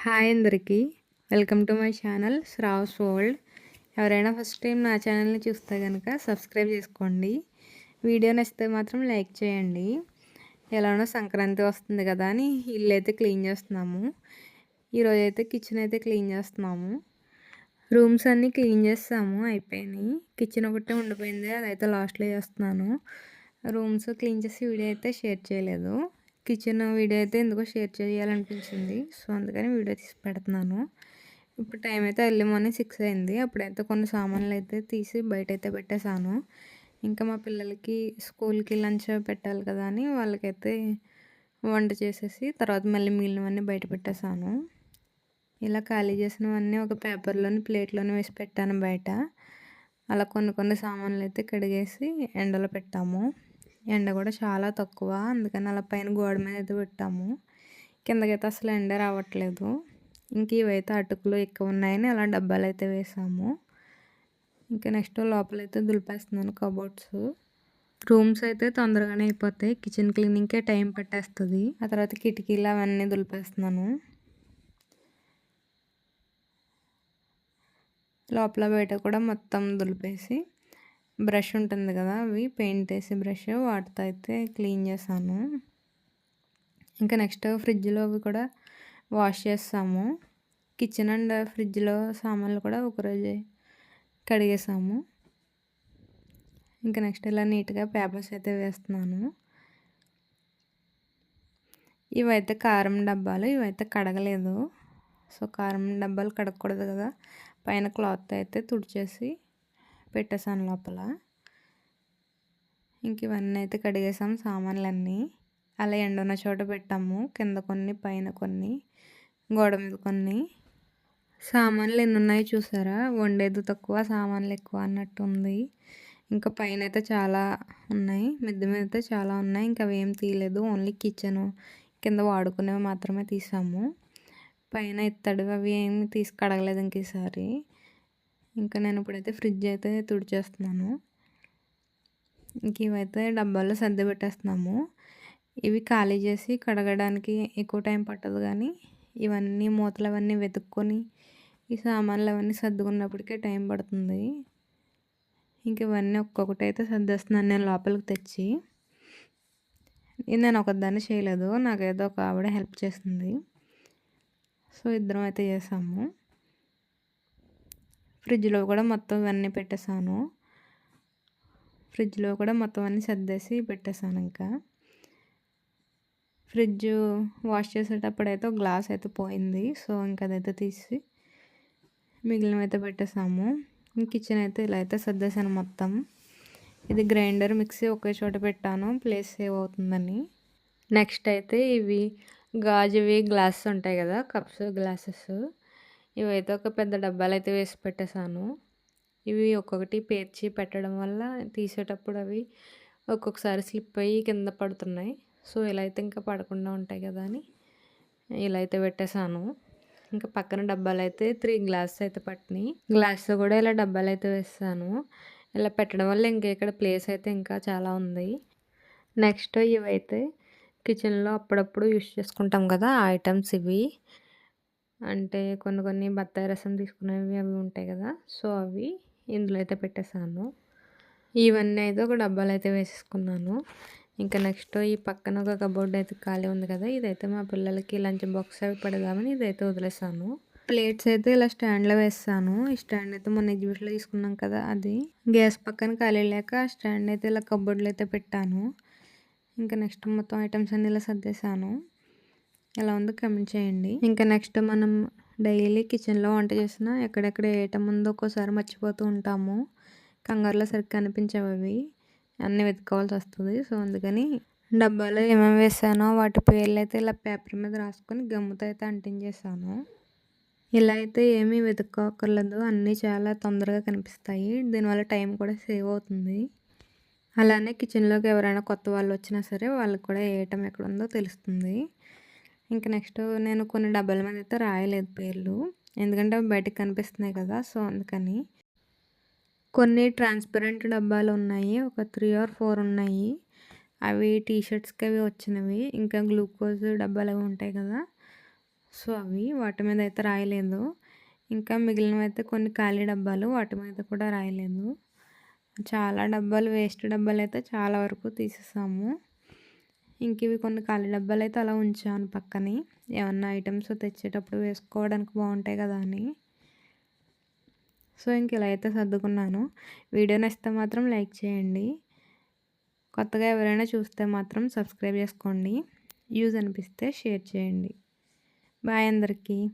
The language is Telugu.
హాయ్ అందరికీ. Welcome to my channel Shravs world. ఎవరైనా ఫస్ట్ టైం నా ఛానల్ని చూస్తే కనుక సబ్స్క్రైబ్ చేసుకోండి. వీడియో నచ్చితే మాత్రం లైక్ చేయండి. ఎలానో సంక్రాంతి వస్తుంది కదా అని ఇల్లు అయితే క్లీన్ చేస్తున్నాము. ఈరోజైతే కిచెన్ అయితే క్లీన్ చేస్తున్నాము. రూమ్స్ అన్నీ క్లీన్ చేస్తాము, అయిపోయినాయి. కిచెన్ ఒకటే ఉండిపోయింది, అదైతే లాస్ట్లో చేస్తున్నాను. రూమ్స్ క్లీన్ చేసి వీడియో అయితే షేర్ చేయలేదు. కిచెన్ వీడియో అయితే ఎందుకో షేర్ చేయాలనిపించింది, సో అందుకని వీడియో తీసి పెడుతున్నాను. ఇప్పుడు టైం అయితే ఎర్లీ మార్నింగ్ 6 అయింది. అప్పుడైతే కొన్ని సామాన్లు అయితే తీసి బయట అయితే పెట్టేశాను. ఇంకా మా పిల్లలకి స్కూల్కి లంచ్ పెట్టాలి కదా అని వాళ్ళకైతే వంట చేసేసి తర్వాత మళ్ళీ మిగిలినవన్నీ బయట పెట్టేశాను. ఇలా ఖాళీ చేసినవన్నీ ఒక పేపర్లోని ప్లేట్లోని వేసి పెట్టాను బయట. అలా కొన్ని సామాన్లు అయితే కడిగేసి ఎండలో పెట్టాము. ఎండ కూడా చాలా తక్కువ, అందుకని అలా పైన గోడ మీద అయితే పెట్టాము. కిందకైతే అసలు ఎండ రావట్లేదు. ఇంక ఇవైతే అటుకులు ఎక్కువ ఉన్నాయని అలా డబ్బాలు అయితే వేసాము. ఇంకా నెక్స్ట్ లోపలైతే దులిపేస్తున్నాను కబోర్డ్స్. రూమ్స్ అయితే తొందరగానే అయిపోతాయి, కిచెన్ క్లీనింగ్కే టైం పట్టేస్తుంది. ఆ తర్వాత కిటికీలు అవన్నీ దులిపేస్తున్నాను. లోపల బయట కూడా మొత్తం దులిపేసి బ్రష్ ఉంటుంది కదా, అవి పెయింట్ వేసి బ్రష్ వాటితో అయితే క్లీన్ చేశాను. ఇంకా నెక్స్ట్ ఫ్రిడ్జ్లో అవి కూడా వాష్ చేస్తాము. కిచెన్ అండ్ ఫ్రిడ్జ్లో సామాన్లు కూడా ఒకరోజే కడిగేసాము. ఇంకా నెక్స్ట్ ఇలా నీట్గా పేపర్స్ అయితే వేస్తున్నాను. ఇవైతే కారం డబ్బాలు, ఇవైతే కడగలేదు. సో కారం డబ్బాలు కడగకూడదు కదా, పైన క్లాత్ అయితే తుడిచేసి పెట్టేసాను లోపల. ఇంక ఇవన్నీ అయితే కడిగేసాము సామాన్లన్నీ. అలా ఎండున్న చోట పెట్టాము, కింద కొన్ని పైన కొన్ని గోడ మీద కొన్ని. సామాన్లు ఎన్ని ఉన్నాయో చూసారా, వండేది తక్కువ సామాన్లు ఎక్కువ అన్నట్టు ఉంది. ఇంకా పైన అయితే చాలా ఉన్నాయి, మిద్దె మీద అయితే చాలా ఉన్నాయి. ఇంకా అవి ఏం తీయలేదు, ఓన్లీ కిచెన్ కింద వాడుకునేవి మాత్రమే తీసాము. పైన ఇత్తడి అవి ఏమి తీసి కడగలేదు ఇంక ఈసారి. ఇంకా నేను ఇప్పుడైతే ఫ్రిడ్జ్ అయితే తుడిచేస్తున్నాను. ఇంక ఇవైతే డబ్బాల్లో సర్ది పెట్టేస్తున్నాము. ఇవి ఖాళీ చేసి కడగడానికి ఎక్కువ టైం పట్టదు, కానీ ఇవన్నీ మూతలు అవన్నీ వెతుక్కొని ఈ సామాన్లు అవన్నీ సర్దుకున్నప్పటికే టైం పడుతుంది. ఇంక ఇవన్నీ ఒక్కొక్కటి అయితే సర్దేస్తున్నాను నేను లోపలికి తెచ్చి. నేను ఒకదాన్ని చేయలేదు, నాకేదో ఒక ఆవిడ హెల్ప్ చేస్తుంది. సో ఇద్దరం అయితే చేసాము. ఫ్రిడ్జ్లో కూడా మొత్తం ఇవన్నీ పెట్టేశాను. ఫ్రిడ్జ్లో కూడా మొత్తం అన్నీ సర్దేసి పెట్టేశాను. ఇంకా ఫ్రిడ్జ్ వాష్ చేసేటప్పుడు అయితే ఒక గ్లాస్ అయితే పోయింది, సో ఇంకా అదైతే తీసి మిగిలినవి అయితే పెట్టేసాము. కిచెన్ అయితే ఇలా అయితే సర్దేశాను మొత్తం. ఇది గ్రైండర్ మిక్సీ ఒకే చోట పెట్టాను, ప్లేస్ సేవ్ అవుతుందని. నెక్స్ట్ అయితే ఇవి గాజువి గ్లాసెస్ ఉంటాయి కదా, కప్స్ గ్లాసెస్, ఇవైతే ఒక పెద్ద డబ్బాలు అయితే వేసి పెట్టేశాను. ఇవి ఒక్కొక్కటి పేర్చి పెట్టడం వల్ల తీసేటప్పుడు అవి ఒక్కొక్కసారి స్లిప్ అయ్యి కింద పడుతున్నాయి. సో ఇలా అయితే ఇంకా పడకుండా ఉంటాయి కదా అని ఇలా అయితే పెట్టేశాను. ఇంకా పక్కన డబ్బాలు అయితే 3 గ్లాసెస్ అయితే పట్టినాయి. గ్లాస్తో కూడా ఇలా డబ్బాలు అయితే వేసాను. ఇలా పెట్టడం వల్ల ఇంకా ఇక్కడ ప్లేస్ అయితే ఇంకా చాలా ఉంది. నెక్స్ట్ ఇవైతే కిచెన్లో అప్పుడప్పుడు యూస్ చేసుకుంటాం కదా ఆ ఐటమ్స్ ఇవి. అంటే కొన్ని బత్తాయి రసం తీసుకునేవి అవి ఉంటాయి కదా, సో అవి ఇందులో అయితే పెట్టేశాను. ఇవన్నీ అయితే ఒక డబ్బాలు అయితే వేసేసుకున్నాను. ఇంకా నెక్స్ట్ ఈ పక్కన ఒక కబోర్డ్ అయితే ఖాళీ ఉంది కదా, ఇదైతే మా పిల్లలకి లంచ్ బాక్స్ అవి పెడదామని ఇదైతే వదిలేసాను. ప్లేట్స్ అయితే ఇలా స్టాండ్లో వేస్తాను. ఈ స్టాండ్ అయితే మొన్న ఎగ్జిబిషన్లో తీసుకున్నాం కదా, అది గ్యాస్ పక్కన ఖాళీ లేక ఆ స్టాండ్ అయితే ఇలా కబోర్డ్లో అయితే పెట్టాను. ఇంకా నెక్స్ట్ మొత్తం ఐటమ్స్ అన్ని ఇలా సర్దేశాను. ఎలా ఉందో కమెంట్ చేయండి. ఇంకా నెక్స్ట్ మనం డైలీ కిచెన్లో వంట చేసినా ఎక్కడెక్కడ ఏ ఐటమ్ ఉందో ఒక్కోసారి మర్చిపోతూ ఉంటాము. కంగారులో సరిగ్గా కనిపించవు, అవి అన్నీ వెతుక్కోవాల్సి వస్తుంది. సో అందుకని డబ్బాలో ఏమేమి వేసానో వాటి పేర్లు అయితే ఇలా పేపర్ మీద రాసుకొని గమ్ముతో అయితే అంటించేసాను. ఇలా అయితే ఏమీ వెతుక్కోక్కర్లేదు, అన్నీ చాలా తొందరగా కనిపిస్తాయి. దీనివల్ల టైం కూడా సేవ్ అవుతుంది. అలానే కిచెన్లోకి ఎవరైనా కొత్త వాళ్ళు వచ్చినా సరే వాళ్ళకి కూడా ఏ ఐటమ్ ఎక్కడ ఉందో తెలుస్తుంది. ఇంకా నెక్స్ట్ నేను కొన్ని డబ్బాల మీద అయితే రాయలేదు పేర్లు, ఎందుకంటే అవి బయటకు కనిపిస్తున్నాయి కదా, సో అందుకని. కొన్ని ట్రాన్స్పరెంట్ డబ్బాలు ఉన్నాయి, ఒక 3 or 4 ఉన్నాయి. అవి టీషర్ట్స్కి అవి వచ్చినవి. ఇంకా గ్లూకోజ్ డబ్బాలు అవి ఉంటాయి కదా, సో, అవి వాటి మీద అయితే రాయలేదు. ఇంకా మిగిలినవైతే కొన్ని ఖాళీ డబ్బాలు వాటి మీద కూడా రాయలేదు. చాలా డబ్బాలు వేస్ట్ డబ్బాలైతే చాలా వరకు తీసేసాము. ఇంక ఇవి కొన్ని ఖాళీ డబ్బాలైతే అలా ఉంచాను పక్కనే. ఏమన్నా ఐటెమ్స్ తెచ్చేటప్పుడు వేసుకోవడానికి బావుంటాయి కదా అని. సో, ఇంక ఇలా అయితే సర్దుకున్నాను. వీడియో నచ్చితే మాత్రం లైక్ చేయండి. కొత్తగా ఎవరైనా చూస్తే మాత్రం సబ్స్క్రైబ్ చేసుకోండి. యూజ్ అనిపిస్తే షేర్ చేయండి. బాయ్ అందరికీ.